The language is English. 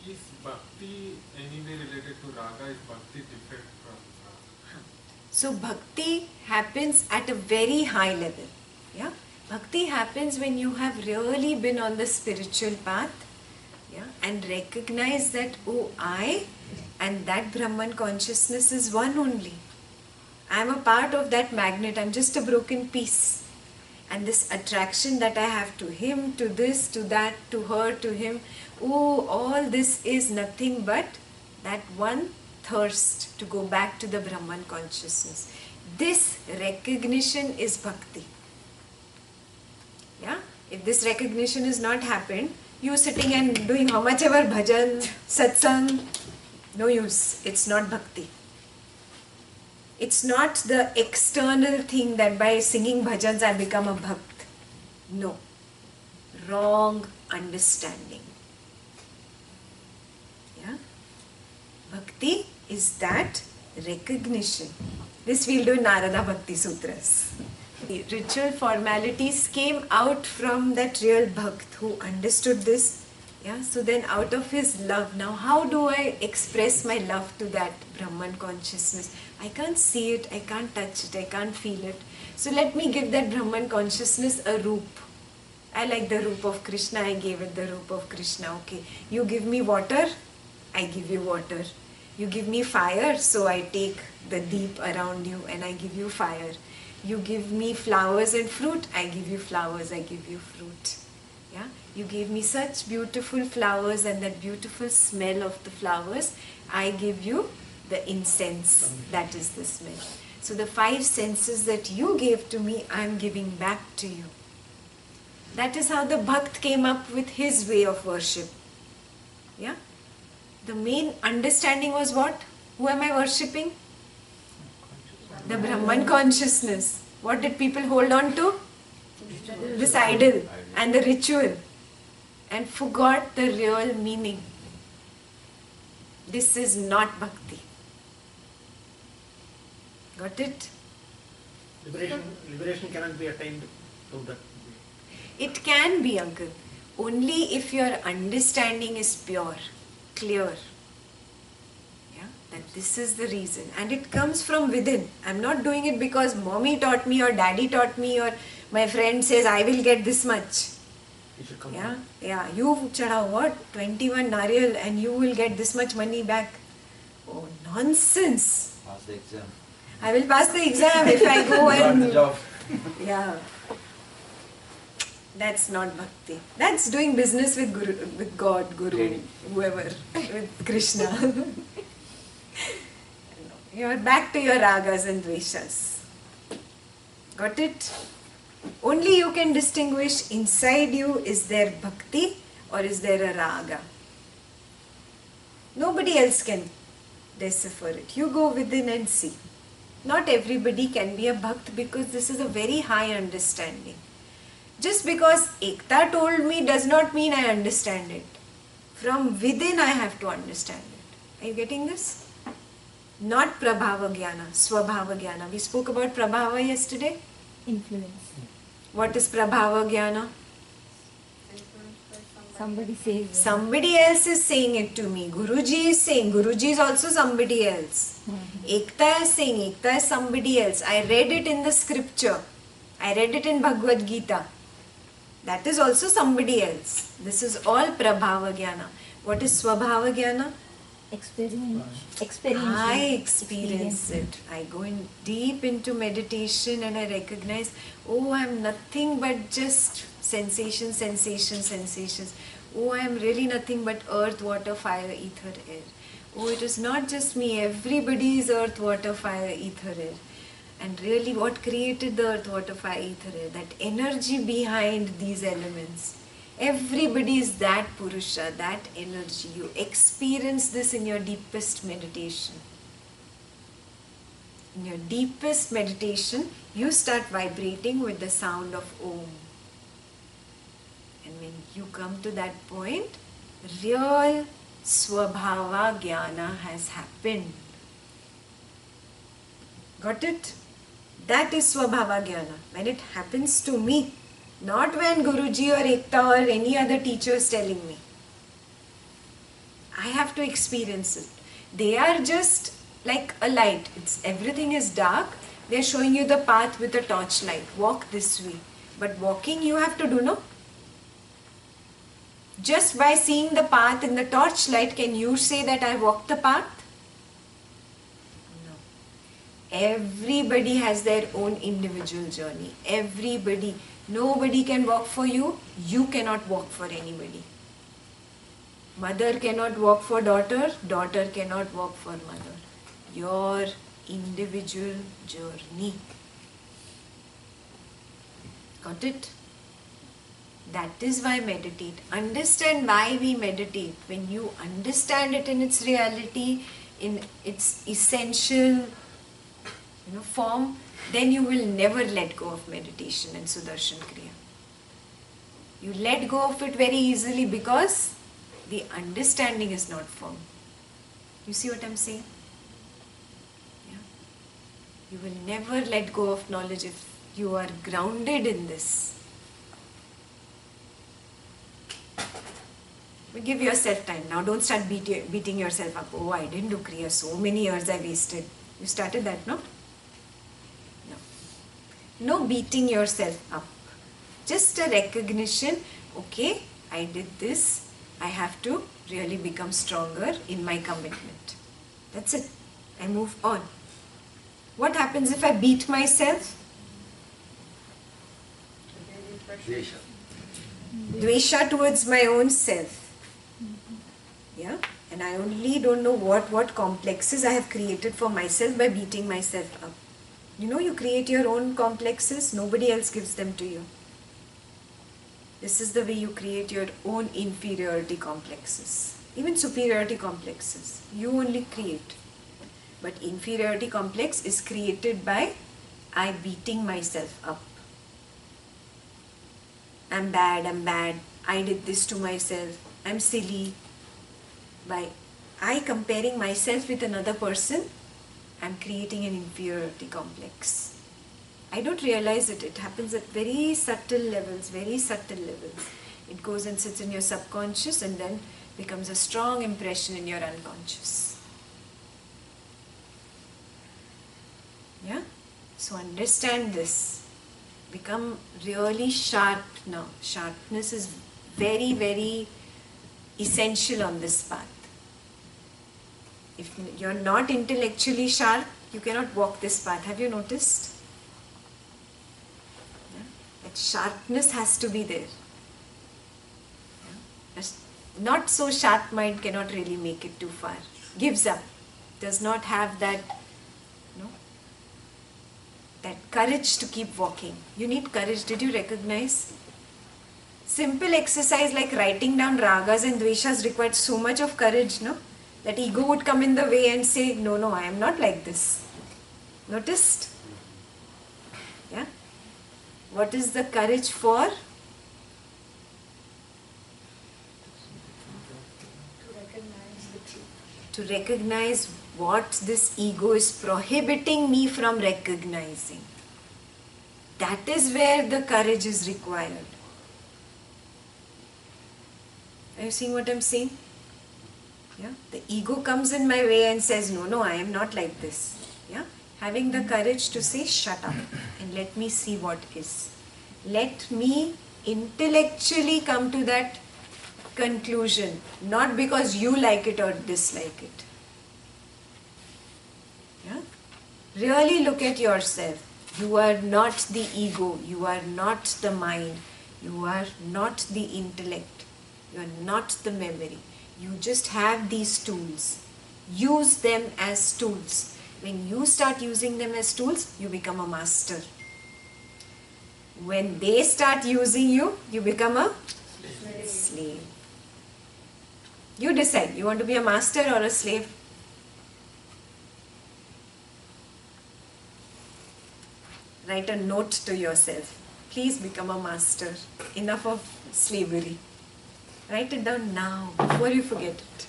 Is bhakti anyway related to raga? Is bhakti different from raga? So bhakti happens at a very high level. Yeah, bhakti happens when you have really been on the spiritual path. Yeah, and recognize that, oh, I and that Brahman consciousness is one only. I am a part of that magnet. I'm just a broken piece. And this attraction that I have to him, to this, to that, to her, to him, oh, all this is nothing but that one thirst to go back to the Brahman consciousness. This recognition is bhakti. Yeah? If this recognition is not happened, you sitting and doing how much ever bhajan, satsang, no use. It's not bhakti. It's not the external thing that by singing bhajans I become a bhakt. No. Wrong understanding. Yeah? Bhakti is that recognition. This we'll do in Narada Bhakti Sutras. The ritual formalities came out from that real bhakt who understood this. Yeah, so then out of his love, now how do I express my love to that Brahman consciousness? I can't see it, I can't touch it, I can't feel it. So let me give that Brahman consciousness a roop. I like the roop of Krishna, I gave it the roop of Krishna. Okay, you give me water, I give you water. You give me fire, so I take the deep around you and I give you fire. You give me flowers and fruit, I give you flowers, I give you fruit. Yeah? You gave me such beautiful flowers and that beautiful smell of the flowers. I give you the incense. That is the smell. So the 5 senses that you gave to me, I am giving back to you. That is how the Bhakt came up with his way of worship. Yeah? The main understanding was what? Who am I worshipping? The Brahman consciousness. What did people hold on to? This idol and the ritual, and forgot the real meaning. This is not bhakti. Got it? Liberation cannot be attained through that. It can be, uncle, only if your understanding is pure, clear. Yeah, that this is the reason, and it comes from within. I'm not doing it because mommy taught me or daddy taught me or my friend says I will get this much. Yeah, you chadao what? 21 nariyal and you will get this much money back. Oh, nonsense. Pass the exam. I will pass the exam if I go and... the job. Yeah. That's not bhakti. That's doing business with Guru, with God, Guru, whoever, with Krishna. You're back to your ragas and dveshas. Got it? Only you can distinguish inside you, is there bhakti or is there a raga. Nobody else can decipher it. You go within and see. Not everybody can be a bhakt because this is a very high understanding. Just because Ekta told me does not mean I understand it. From within I have to understand it. Are you getting this? Not Prabhava Jnana, Swabhava Jnana. We spoke about Prabhava yesterday. Influence. What is Prabhava Jnana? Somebody says. Somebody else is saying it to me. Guruji is saying. Guruji is also somebody else. Ekta is saying. Ekta is somebody else. I read it in the scripture. I read it in Bhagavad Gita. That is also somebody else. This is all Prabhava Jnana. What is Swabhava Jnana? Experience. I experience it. I go in deep into meditation and I recognize, oh, I am nothing but just sensations, sensations, sensations. Oh, I am really nothing but earth, water, fire, ether, air. Oh, it is not just me. Everybody is earth, water, fire, ether, air. And really what created the earth, water, fire, ether, air? That energy behind these elements. Everybody is that Purusha, that energy. You experience this in your deepest meditation. In your deepest meditation, you start vibrating with the sound of Om. And when you come to that point, real Swabhava Jnana has happened. Got it? That is Swabhava Jnana. When it happens to me, not when Guruji or Ekta or any other teacher is telling me. I have to experience it. They are just like a light. Everything is dark. They are showing you the path with a torchlight. Walk this way. But walking you have to do, no? Just by seeing the path in the torchlight, can you say that I walked the path? No. Everybody has their own individual journey. Everybody. Nobody can walk for you. You cannot walk for anybody. Mother cannot walk for daughter. Daughter cannot walk for mother. Your individual journey. Got it? That is why meditate. Understand why we meditate. When you understand it in its reality, in its essential form, then you will never let go of meditation and Sudarshan Kriya. You let go of it very easily because the understanding is not firm. You see what I'm saying? Yeah. You will never let go of knowledge if you are grounded in this. But give yourself time. Now don't start beating yourself up. Oh, I didn't do Kriya. So many years I wasted. You started that, no? No beating yourself up. Just a recognition, okay, I did this. I have to really become stronger in my commitment. That's it. I move on. What happens if I beat myself? Dvesha. Dvesha towards my own self. Yeah? And I only don't know what complexes I have created for myself by beating myself up. You create your own complexes. Nobody else gives them to you. This is the way you create your own inferiority complexes. Even superiority complexes. You only create. But inferiority complex is created by I beating myself up. I'm bad. I did this to myself. I'm silly. By I comparing myself with another person, I'm creating an inferiority complex. I don't realize it. It happens at very subtle levels. It goes and sits in your subconscious and then becomes a strong impression in your unconscious. Yeah? So understand this. Become really sharp now. Sharpness is very, very essential on this path. If you're not intellectually sharp, you cannot walk this path. Have you noticed? Yeah? That sharpness has to be there. Yeah? Not so sharp mind cannot really make it too far. Gives up. Does not have that, that courage to keep walking. You need courage. Did you recognize? Simple exercise like writing down ragas and dveshas required so much of courage, no? That ego would come in the way and say, no, I am not like this. Noticed? Yeah? What is the courage for? To recognize what this ego is prohibiting me from recognizing. That is where the courage is required. Are you seeing what I'm saying? Yeah? The ego comes in my way and says, no, I am not like this. Yeah? Having the courage to say, shut up and let me see what is. Let me intellectually come to that conclusion, not because you like it or dislike it. Yeah? Really look at yourself. You are not the ego. You are not the mind. You are not the intellect. You are not the memory. You just have these tools. Use them as tools. When you start using them as tools, you become a master. When they start using you, you become a slave. You decide. You want to be a master or a slave? Write a note to yourself. Please become a master. Enough of slavery. Write it down now before you forget it.